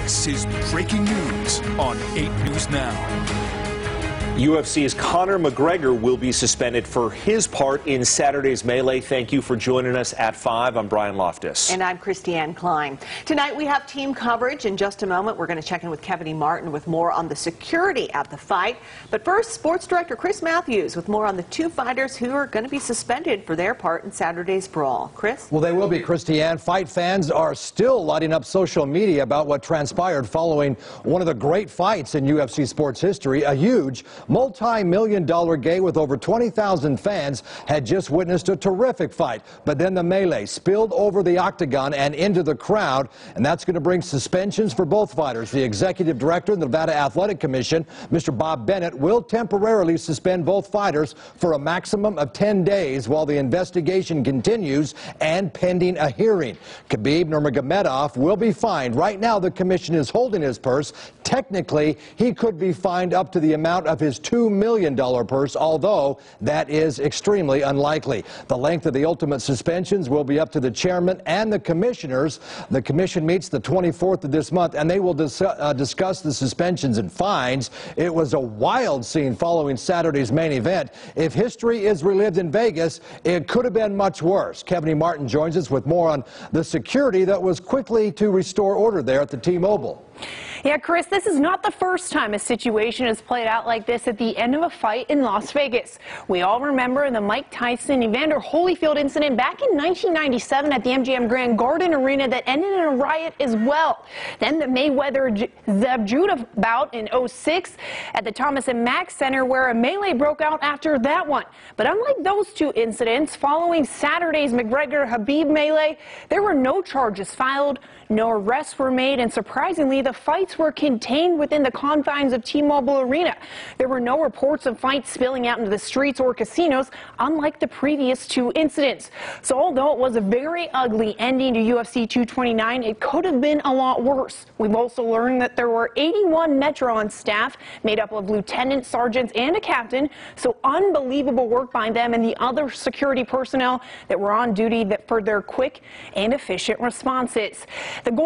This is breaking news on 8 News Now. UFC's Conor McGregor will be suspended for his part in Saturday's melee. Thank you for joining us at 5. I'm Brian Loftus. And I'm Christiane Klein. Tonight we have team coverage. In just a moment, we're going to check in with Kevin E. Martin with more on the security at the fight. But first, Sports Director Chris Matthews with more on the two fighters who are going to be suspended for their part in Saturday's brawl. Chris? Well, they will be, Christiane. Fight fans are still lighting up social media about what transpired following one of the great fights in UFC sports history. A huge multi-million-dollar game with over 20,000 fans had just witnessed a terrific fight. But then the melee spilled over the octagon and into the crowd, and that's going to bring suspensions for both fighters. The executive director of the Nevada Athletic Commission, Mr. Bob Bennett, will temporarily suspend both fighters for a maximum of 10 days while the investigation continues and pending a hearing. Khabib Nurmagomedov will be fined. Right now, the commission is holding his purse. Technically, he could be fined up to the amount of his $2 million purse, although that is extremely unlikely. The length of the ultimate suspensions will be up to the chairman and the commissioners. The commission meets the 24th of this month, and they will discuss the suspensions and fines. It was a wild scene following Saturday's main event. If history is relived in Vegas, it could have been much worse. Kevin E. Martin joins us with more on the security that was quickly to restore order there at the T-Mobile. Yeah, Chris, this is not the first time a situation has played out like this at the end of a fight in Las Vegas. We all remember the Mike Tyson Evander Holyfield incident back in 1997 at the MGM Grand Garden Arena that ended in a riot as well. Then the Mayweather-Zeb Judah bout in 2006 at the Thomas & Mack Center, where a melee broke out after that one. But unlike those two incidents, following Saturday's McGregor-Khabib melee, there were no charges filed, no arrests were made, and surprisingly, the fights were contained within the confines of T-Mobile Arena. There were no reports of fights spilling out into the streets or casinos, unlike the previous two incidents. So although it was a very ugly ending to UFC 229, it could have been a lot worse. We've also learned that there were 81 Metro on staff, made up of lieutenants, sergeants, and a captain. So unbelievable work by them and the other security personnel that were on duty for their quick and efficient responses. The goal